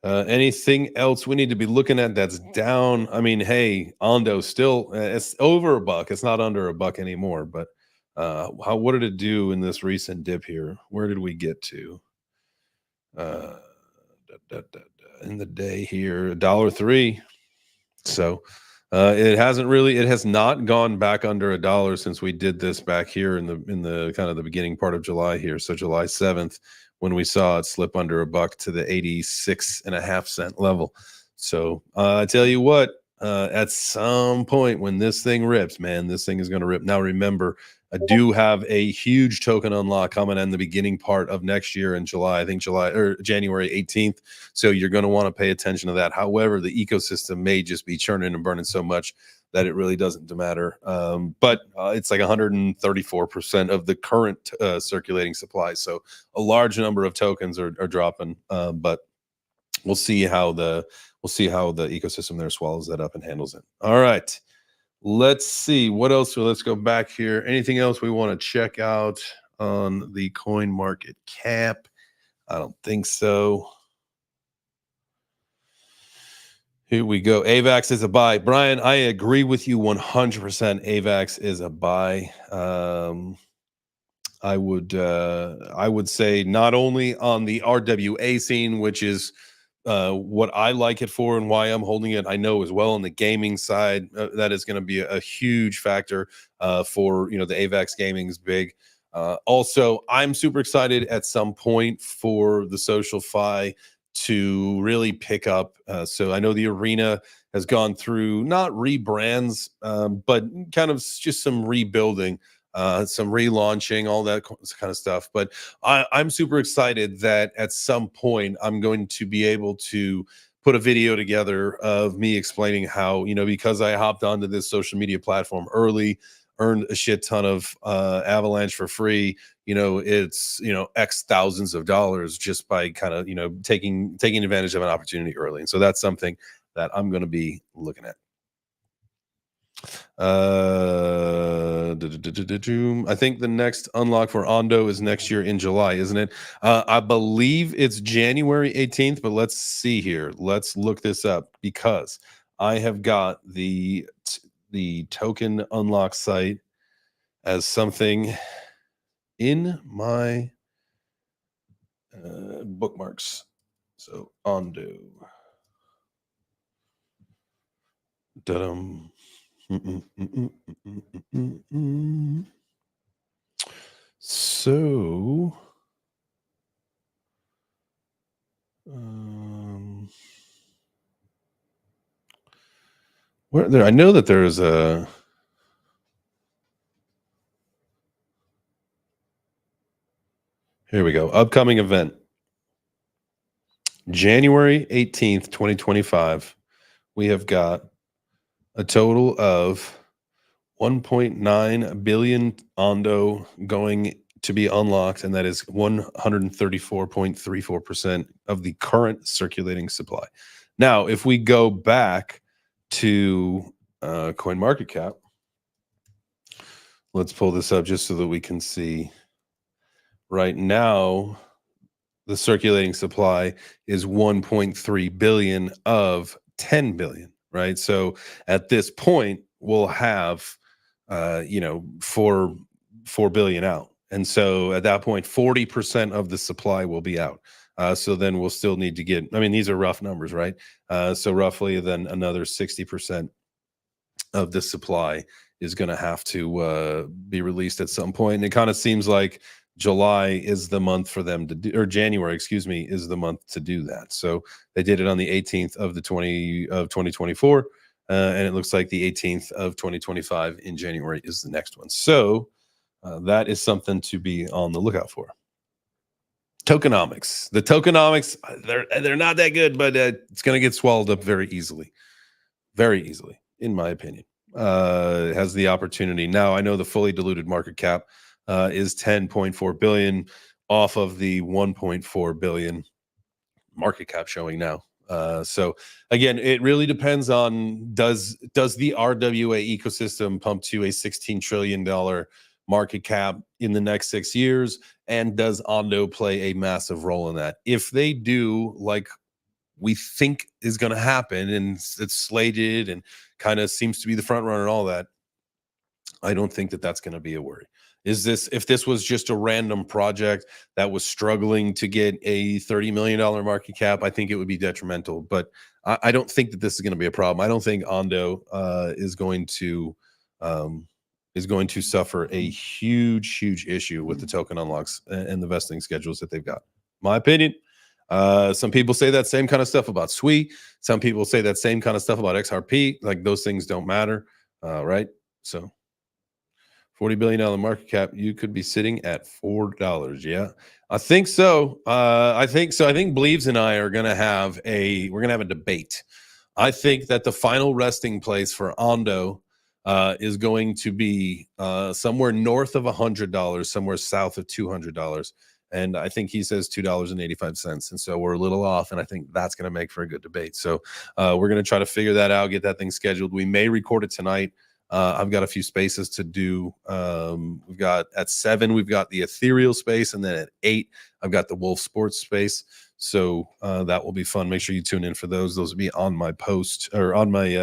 anything else we need to be looking at that's down? I mean, hey, Ondo still, it's over $1. It's not under $1 anymore, but what did it do in this recent dip here? Where did we get to? In the day here, $1.03. So it has not gone back under $1 since we did this back here in the kind of the beginning part of July here. So July 7th, when we saw it slip under $1 to the 86.5 cent level. So I tell you what, at some point when this thing rips, man, this thing is going to rip. Now remember, I do have a huge token unlock coming in the beginning part of next year in July. I think January 18th. So you're going to want to pay attention to that. However, the ecosystem may just be churning and burning so much that it really doesn't matter. But it's like 134% of the current circulating supply. So a large number of tokens are dropping. But we'll see how the ecosystem there swallows that up and handles it. All right. Let's see what else. So let's go back here. Anything else we want to check out on the coin market cap? I don't think so. Here we go. AVAX is a buy. Brian, I agree with you 100%. AVAX is a buy. I would say not only on the RWA scene, which is what I like it for and why I'm holding it. I know as well on the gaming side, that is going to be a huge factor for, the AVAX gaming is big. Also, I'm super excited at some point for the SocialFi to really pick up. So I know the arena has gone through not rebrands, but kind of just some rebuilding. Some relaunching, all that kind of stuff. But I'm super excited that at some point I'm going to be able to put a video together of me explaining how, because I hopped onto this social media platform early, earned a shit ton of Avalanche for free. It's, X thousands of dollars just by kind of, taking advantage of an opportunity early. And so that's something that I'm going to be looking at. I think the next unlock for Ondo is next year in July, isn't it? I believe it's January 18th, but let's see here. Let's look this up because I have got the token unlock site as something in my bookmarks. So undo. Da-dum. So, where there? I know that there is a. Here we go. Upcoming event, January 18th, 2025. We have got a total of 1.9 billion Ondo going to be unlocked, and that is 134.34% of the current circulating supply. Now, if we go back to CoinMarketCap, let's pull this up just so that we can see. Right now, the circulating supply is 1.3 billion of 10 billion, right? So at this point, we'll have, 4 billion out. And so at that point, 40% of the supply will be out. So then we'll still need to get, I mean, these are rough numbers, right? So roughly then another 60% of the supply is going to have to be released at some point. And it kind of seems like July is the month for them to do, or January, excuse me, is the month to do that. So they did it on the 18th of 2024, and it looks like the 18th of 2025 in January is the next one. So that is something to be on the lookout for. Tokenomics. The tokenomics, they're not that good, but it's going to get swallowed up very easily, in my opinion. It has the opportunity. Now I know the fully diluted market cap is 10.4 billion off of the 1.4 billion market cap showing now. So again, it really depends on does the RWA ecosystem pump to a $16 trillion market cap in the next 6 years, and does Ondo play a massive role in that? If they do, like we think is going to happen, and it's slated and kind of seems to be the front runner and all that, I don't think that that's going to be a worry. If this was just a random project that was struggling to get a $30 million market cap, I think it would be detrimental. But I don't think that this is going to be a problem. I don't think Ondo is going to suffer a huge issue with the token unlocks and the vesting schedules that they've got. My opinion. Some people say that same kind of stuff about SWI. Some people say that same kind of stuff about XRP. Like, those things don't matter, right? So $40 billion market cap, you could be sitting at $4. Yeah, I think so. I think Bleaves and I are going to have a debate. I think that the final resting place for Ondo is going to be somewhere north of $100, somewhere south of $200. And I think he says $2.85. And so we're a little off. And I think that's going to make for a good debate. So we're going to try to figure that out, get that thing scheduled. We may record it tonight. I've got a few spaces to do. We've got at 7, we've got the Ethereal space. And then at 8, I've got the Wolf Sports space. So that will be fun. Make sure you tune in for those. Those will be on my post or on my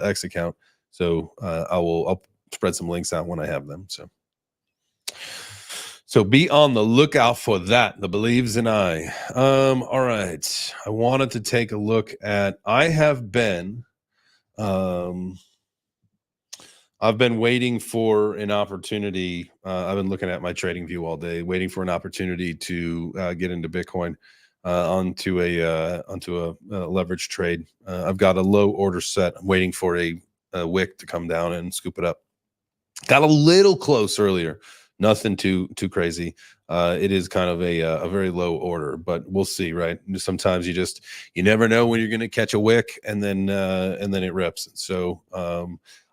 X account. So I'll spread some links out when I have them. So be on the lookout for that. The Believes and I. All right. I wanted to take a look at. I've been waiting for an opportunity. I've been looking at my trading view all day, waiting for an opportunity to get into Bitcoin onto a leverage trade. I've got a low order set. I'm waiting for a wick to come down and scoop it up. Got a little close earlier. Nothing too crazy. It is kind of a very low order, but we'll see, right? Sometimes you never know when you're going to catch a wick, and then it rips. So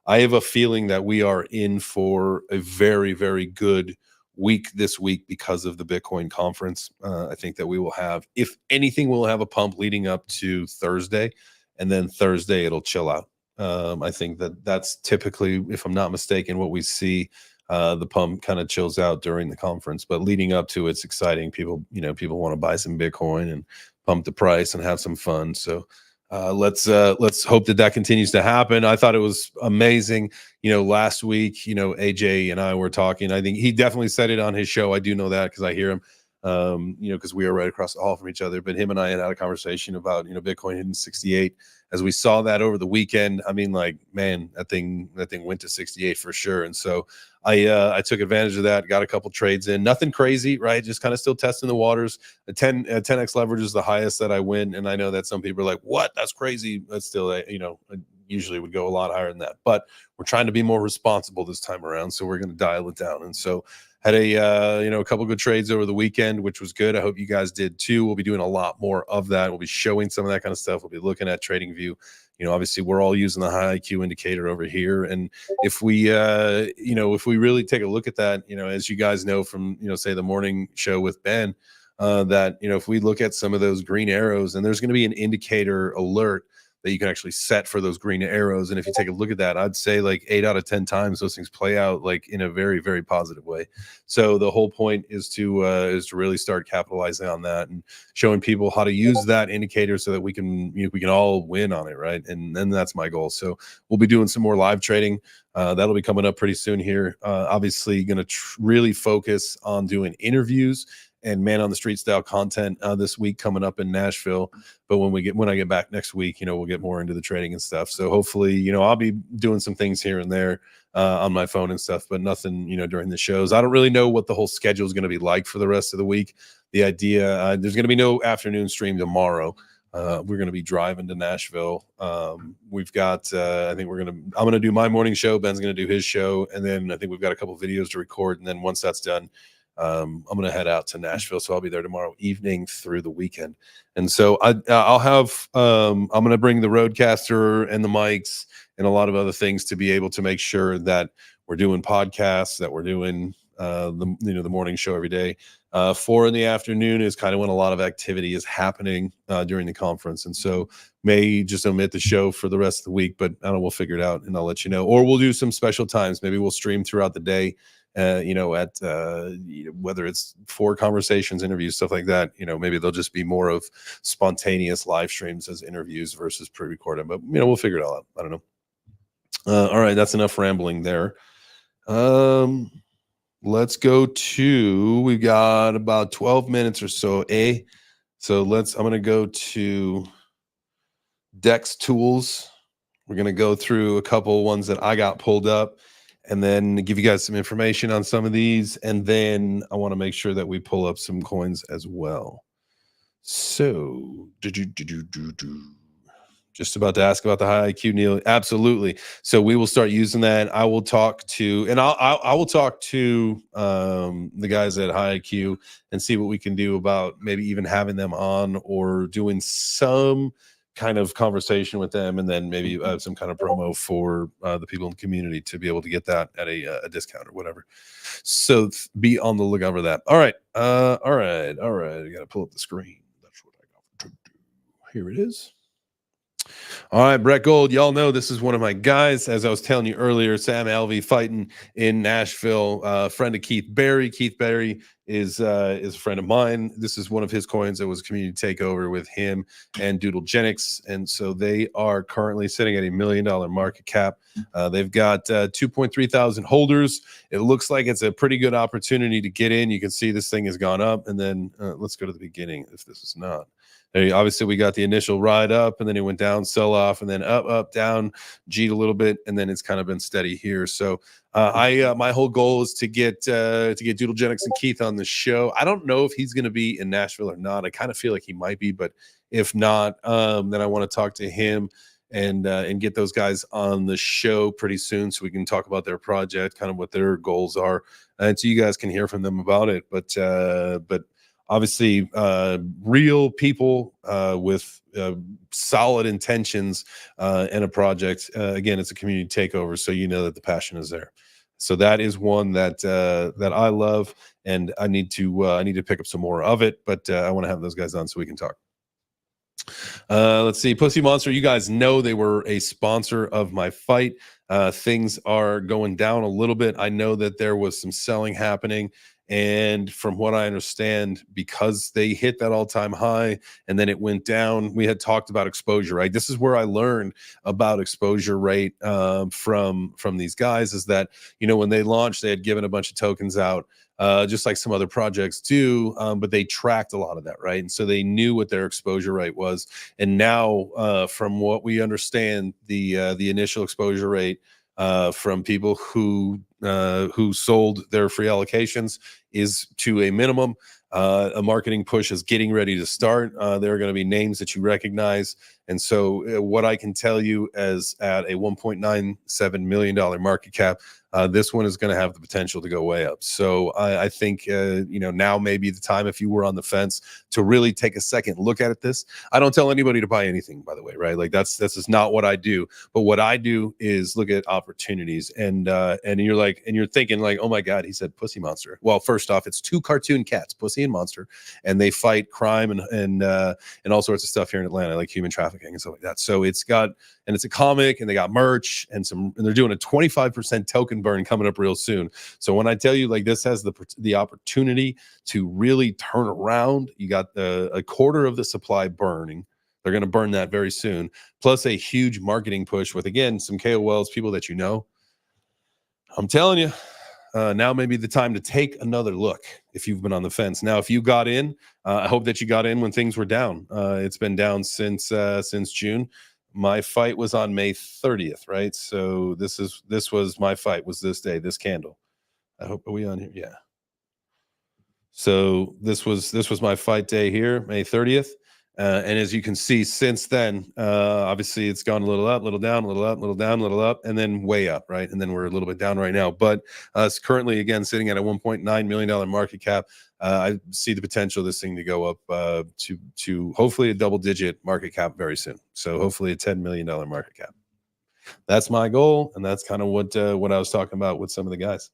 I have a feeling that we are in for a very, very good week this week because of the Bitcoin conference. I think that we will have, if anything, we'll have a pump leading up to Thursday, and then Thursday it'll chill out. I think that's typically, if I'm not mistaken, what we see. The pump kind of chills out during the conference, but leading up to it's exciting. People want to buy some Bitcoin and pump the price and have some fun. So Let's hope that that continues to happen. I thought it was amazing. Last week, AJ and I were talking. I think he definitely said it on his show. I do know that because I hear him. Because we are right across the hall from each other. But him and I had a conversation about Bitcoin hitting 68. As we saw that over the weekend, I mean, like, man, that thing went to 68 for sure. And so I took advantage of that, got a couple trades in, nothing crazy, right? Just kind of still testing the waters. The 10x leverage is the highest that I win. And I know that some people are like, what? That's crazy. But still, I usually would go a lot higher than that. But we're trying to be more responsible this time around. So we're going to dial it down. And so had a couple good trades over the weekend, which was good. I hope you guys did too. We'll be doing a lot more of that. We'll be showing some of that kind of stuff. We'll be looking at TradingView. Obviously we're all using the high IQ indicator over here. And if we really take a look at that, as you guys know from, say the morning show with Ben, that, if we look at some of those green arrows, and there's going to be an indicator alert that you can actually set for those green arrows. And if you take a look at that, I'd say like 8 out of 10 times those things play out like in a very, very positive way. So the whole point is to really start capitalizing on that and showing people how to use that indicator so that we can all win on it, right? And then that's my goal. So we'll be doing some more live trading. That'll be coming up pretty soon here. Obviously going to really focus on doing interviews and man on the street style content this week coming up in Nashville. But when I get back next week, we'll get more into the trading and stuff. So hopefully, I'll be doing some things here and there on my phone and stuff, but nothing, during the shows. I don't really know what the whole schedule is going to be like for the rest of the week. The idea, there's going to be no afternoon stream tomorrow. We're going to be driving to Nashville. We've got, I'm going to do my morning show. Ben's going to do his show. And then I think we've got a couple videos to record. And then once that's done, I'm going to head out to Nashville. So I'll be there tomorrow evening through the weekend. And so I'll have, I'm going to bring the Roadcaster and the mics and a lot of other things to be able to make sure that we're doing podcasts, that we're doing, the morning show every day. 4 in the afternoon is kind of when a lot of activity is happening during the conference. And so may just omit the show for the rest of the week, but I don't know, we'll figure it out and I'll let you know. Or we'll do some special times. Maybe we'll stream throughout the day. Whether it's 4 conversations, interviews, stuff like that, maybe they'll just be more of spontaneous live streams as interviews versus pre-recorded, but we'll figure it all out. I don't know. All right. That's enough rambling there. Let's go to, we've got about 12 minutes or so. So I'm going to go to Dex Tools. We're going to go through a couple ones that I got pulled up and then give you guys some information on some of these. And then I want to make sure that we pull up some coins as well. So just about to ask about the high IQ, Neil. Absolutely. So we will start using that. I will talk to, and I will talk to the guys at High IQ and see what we can do about maybe even having them on or doing some kind of conversation with them, and then maybe some kind of promo for the people in the community to be able to get that at a discount or whatever. So be on the lookout for that. All right. I got to pull up the screen. That's what I got to do. Here it is. All right, Brett Gold, y'all know this is one of my guys. As I was telling you earlier, Sam Alvey fighting in Nashville, friend of Keith Berry. Keith Berry is a friend of mine. This is one of his coins that was a community takeover with him and Doodlegenics, and so they are currently sitting at $1 million market cap. They've got 2.3 thousand holders. It looks like it's a pretty good opportunity to get in. You can see this thing has gone up, and then let's go to the beginning if this is not. Obviously, we got the initial ride up, and then it went down, sell off, and then up, down, G'd a little bit, and then it's kind of been steady here. So, my whole goal is to get Doodlegenics and Keith on the show. I don't know if he's going to be in Nashville or not. I kind of feel like he might be, but if not, then I want to talk to him and get those guys on the show pretty soon, so we can talk about their project, kind of what their goals are, and so you guys can hear from them about it. But obviously, real people with solid intentions and a project. Again, it's a community takeover, so you know that the passion is there. So that is one that I love, and I need to pick up some more of it. But I want to have those guys on so we can talk. Let's see, Pussy Monster. You guys know they were a sponsor of my fight. Things are going down a little bit. I know that there was some selling happening. And from what I understand, because they hit that all-time high and then it went down, we had talked about exposure, right? This is where I learned about exposure rate from these guys, is that, when they launched, they had given a bunch of tokens out, just like some other projects do, but they tracked a lot of that, right? And so they knew what their exposure rate was. And now, from what we understand, the initial exposure rate from people who sold their free allocations is to a minimum. A marketing push is getting ready to start. There are going to be names that you recognize. And so what I can tell you is at a $1.97 million market cap, this one is going to have the potential to go way up. So I think, now may be the time, if you were on the fence, to really take a second look at this. I don't tell anybody to buy anything, by the way, right? Like that's just not what I do. But what I do is look at opportunities, and you're thinking like, oh my God, he said Pussy Monster. Well, first off, it's two cartoon cats, Pussy and Monster, and they fight crime and all sorts of stuff here in Atlanta, like human trafficking and stuff like that. So it's a comic, and they got merch and they're doing a 25% token burn coming up real soon. So when I tell you, like, this has the opportunity to really turn around, you got a quarter of the supply burning. They're going to burn that very soon, plus a huge marketing push with, again, some KOLs, people that you know. I'm telling you, now may be the time to take another look if you've been on the fence. Now, if you got in, I hope that you got in when things were down. It's been down since June. My fight was on May 30th, right? So this was my fight, was this day, this candle. I hope, are we on here? Yeah. So this was my fight day here, May 30th. And as you can see, since then, obviously it's gone a little up, little down, a little up, little down, little up, and then way up, right? And then we're a little bit down right now. But it's currently, again, sitting at a $1.9 million market cap. I see the potential of this thing to go up to hopefully a double-digit market cap very soon. So hopefully a $10 million market cap. That's my goal, and that's kind of what I was talking about with some of the guys.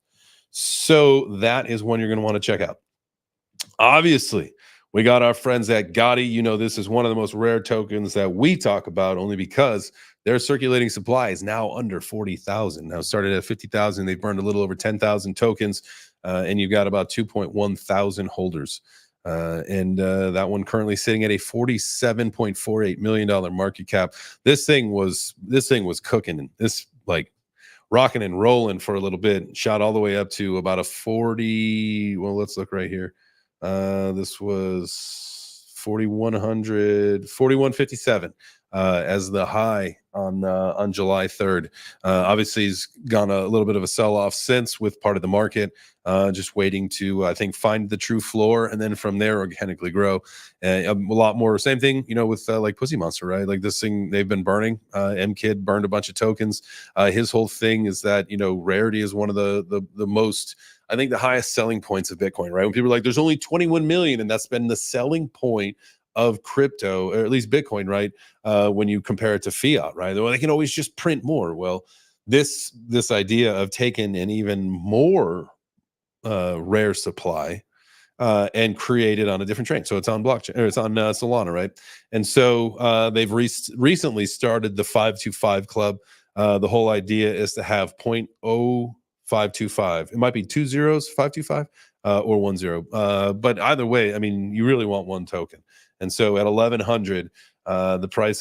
So that is one you're going to want to check out. Obviously, we got our friends at Gotti. This is one of the most rare tokens that we talk about, only because their circulating supply is now under 40,000. Now, started at 50,000. They've burned a little over 10,000 tokens, and you've got about 2.1 thousand holders. And that one currently sitting at a $47.48 million market cap. This thing was cooking, and this, like, rocking and rolling for a little bit. Shot all the way up to about a 40. Well, let's look right here. This was 4157 as the high on July 3rd. Obviously, he's gone a little bit of a sell-off since, with part of the market just waiting to, I think, find the true floor, and then from there organically grow. A lot more, same thing, with like Pussy Monster, right? Like this thing, they've been burning. M-Kid burned a bunch of tokens. His whole thing is that, rarity is one of the most, I think, the highest selling points of Bitcoin, right? When people are like, there's only 21 million, and that's been the selling point of crypto, or at least Bitcoin, right? When you compare it to fiat, right? Well, they can always just print more. Well, this idea of taking an even more rare supply and create it on a different chain. So it's on blockchain, or it's on Solana, right? And so they've recently started the 525 club. The whole idea is to have 0.0525. It might be 2 zeros, 525, or 1 0. But either way, I mean, you really want one token. And so at 1100, the price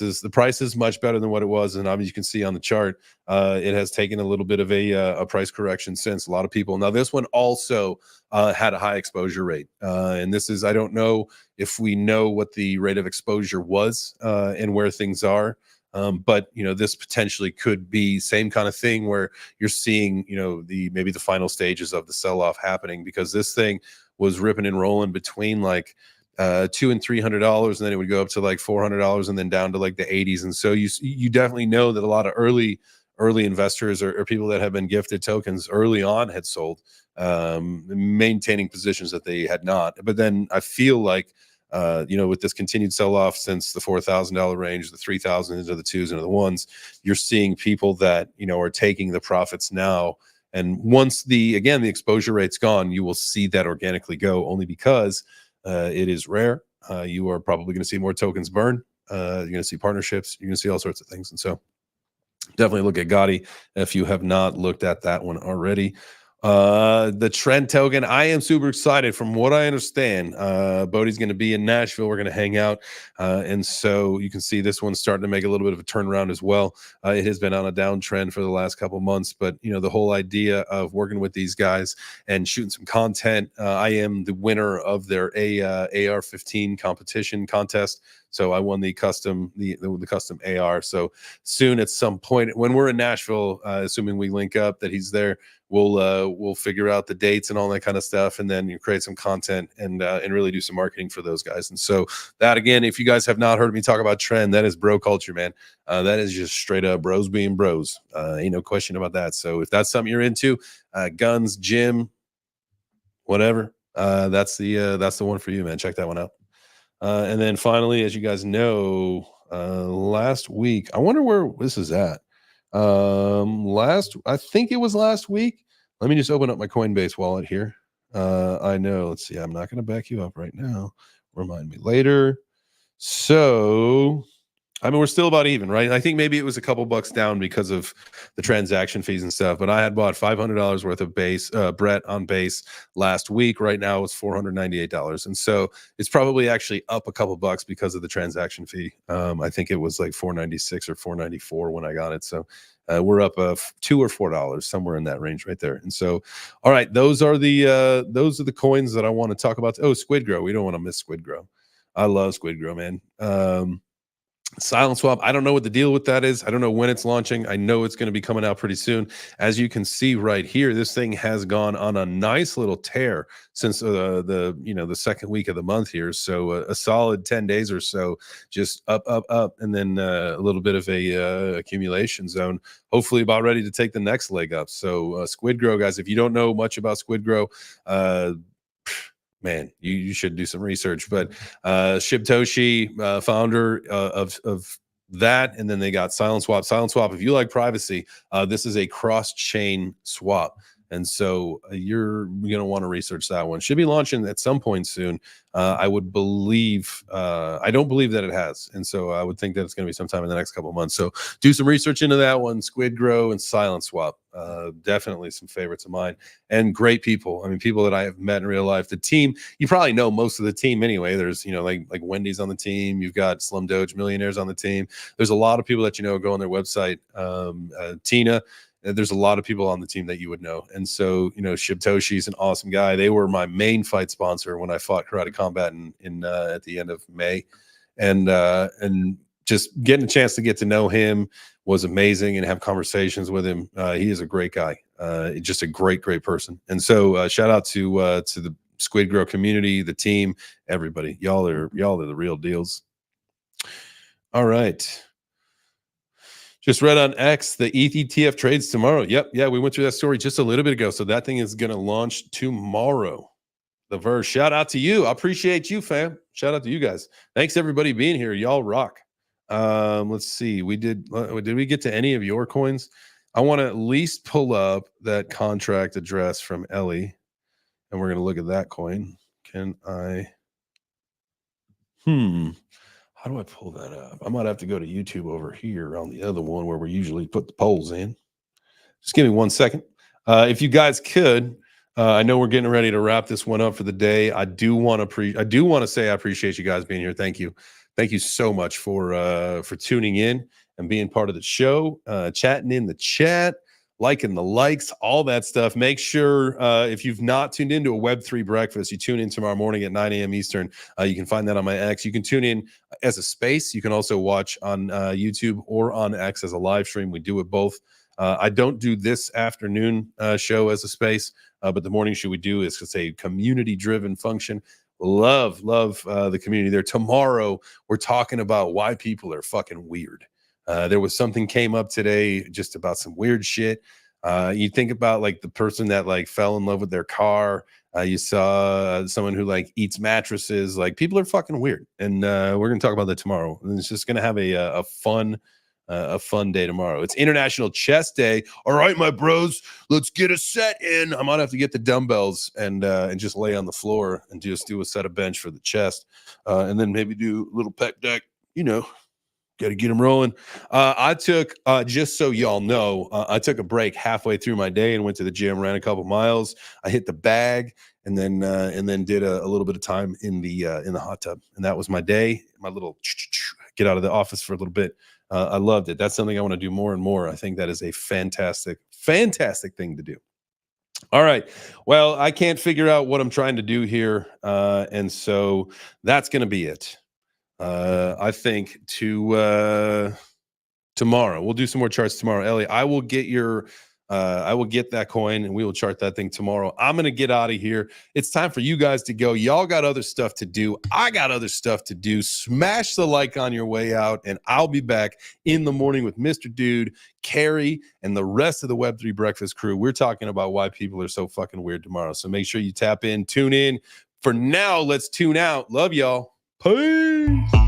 is much better than what it was. And obviously you can see on the chart, it has taken a little bit of a price correction since. A lot of people. Now, this one also had a high exposure rate. And this is, I don't know if we know what the rate of exposure was and where things are. But this potentially could be same kind of thing where you're seeing, maybe the final stages of the sell-off happening, because this thing was ripping and rolling between like $200 and $300, and then it would go up to like $400, and then down to like the 80s. And so you definitely know that a lot of early investors or people that have been gifted tokens early on had sold, maintaining positions that they had not. But then I feel like, with this continued sell-off since the $4,000 range, the 3,000 into the twos into the ones, you're seeing people that, are taking the profits now. And once the exposure rate's gone, you will see that organically go, only because it is rare. You are probably going to see more tokens burn. You're going to see partnerships. You're going to see all sorts of things. And so definitely look at Gotti if you have not looked at that one already. The trend token, I am super excited. From what I understand, Bodie's going to be in Nashville. We're going to hang out, and so you can see this one's starting to make a little bit of a turnaround as well. It has been on a downtrend for the last couple months, but the whole idea of working with these guys and shooting some content. I am the winner of their AR-15 competition contest, so I won the custom custom AR. So soon, at some point when we're in Nashville, assuming we link up, that he's there, we'll figure out the dates and all that kind of stuff, and then you create some content and really do some marketing for those guys. And so that, again, if you guys have not heard me talk about trend, that is bro culture, man. That is just straight up bros being bros. Ain't no question about that. So if that's something you're into, guns, gym, whatever, that's the one for you, man. Check that one out. And then finally, as you guys know, last week, I wonder where this is at. I think it was last week. Let me just open up my Coinbase wallet here. I know. Let's see. I'm not going to back you up right now. Remind me later. So, I mean, we're still about even, right? I think maybe it was a couple bucks down because of the transaction fees and stuff. But I had bought $500 worth of base Brett on base last week. Right now, it's $498, and so it's probably actually up a couple bucks because of the transaction fee. I think it was like $496 or $494 when I got it. So we're up $2 or $4, somewhere in that range, right there. And so, all right, those are the coins that I want to talk about. Oh, Squid Grow. We don't want to miss Squid Grow. I love Squid Grow, man. Silent Swap, I don't know what the deal with that is. I don't know when it's launching. I know it's going to be coming out pretty soon. As you can see right here, this thing has gone on a nice little tear since the second week of the month here. So a solid 10 days or so, just up, and then a little bit of a accumulation zone. Hopefully about ready to take the next leg up. So Squid Grow, guys, if you don't know much about Squid Grow, man, you should do some research. But Shibtoshi, founder of that, and then they got Silent Swap. Silent Swap, if you like privacy, this is a cross-chain swap. And so you're going to want to research that one. Should be launching at some point soon. I would believe, I don't believe that it has. And so I would think that it's going to be sometime in the next couple of months. So do some research into that one. Squid Grow and Silent Swap. Definitely some favorites of mine, and great people. I mean, people that I have met in real life. The team, you probably know most of the team anyway. There's, like Wendy's on the team. You've got Slum Doge Millionaires on the team. There's a lot of people that go on their website. Tina. There's a lot of people on the team that you would know. And so, Shibtoshi's an awesome guy. They were my main fight sponsor when I fought Karate Combat in at the end of May. And just getting a chance to get to know him was amazing and have conversations with him. He is a great guy. Just a great person. And so shout out to the Squid Grow community, the team, everybody. Y'all are the real deals. All right. Just read on X, the ETH ETF trades tomorrow. Yep. Yeah, we went through that story just a little bit ago. So that thing is going to launch tomorrow. The Verge. Shout out to you. I appreciate you, fam. Shout out to you guys. Thanks, everybody, being here. Y'all rock. Let's see. Did we get to any of your coins? I want to at least pull up that contract address from Ellie, and we're going to look at that coin. Can I? How do I pull that up? I might have to go to YouTube over here on the other one where we usually put the polls in. Just give me 1 second. If you guys could, I know we're getting ready to wrap this one up for the day. I do want to say I appreciate you guys being here. Thank you. Thank you so much for tuning in and being part of the show, chatting in the chat, liking the likes, all that stuff. Make sure if you've not tuned into a Web3 breakfast, you tune in tomorrow morning at 9 a.m. Eastern. You can find that on my X. You can tune in as a space. You can also watch on YouTube or on X as a live stream. We do it both. I don't do this afternoon show as a space, but the morning show we do is it's a community-driven function. Love the community there. Tomorrow, we're talking about why people are fucking weird. There was something came up today just about some weird shit. You think about like the person that like fell in love with their car. You saw someone who like eats mattresses. Like people are fucking weird, and we're gonna talk about that tomorrow. And it's just gonna have a fun day tomorrow. It's International Chest Day. All right, my bros, let's get a set in. I might have to get the dumbbells and just lay on the floor and just do a set of bench for the chest, and then maybe do a little pec deck. Got to get them rolling. I took, just so y'all know, I took a break halfway through my day and went to the gym, ran a couple miles. I hit the bag and then did a little bit of time in the hot tub. And that was my day, my little get out of the office for a little bit. I loved it. That's something I want to do more and more. I think that is a fantastic, fantastic thing to do. All right. Well, I can't figure out what I'm trying to do here. And so that's going to be it. I think tomorrow we'll do some more charts tomorrow. Ellie, I will get that coin and we will chart that thing tomorrow. I'm going to get out of here. It's time for you guys to go. Y'all got other stuff to do. I got other stuff to do. Smash the like on your way out, and I'll be back in the morning with Mr. Dude, Carrie, and the rest of the Web3 Breakfast crew. We're talking about why people are so fucking weird tomorrow. So make sure you tap in, tune in. For now, let's tune out. Love y'all. Peace.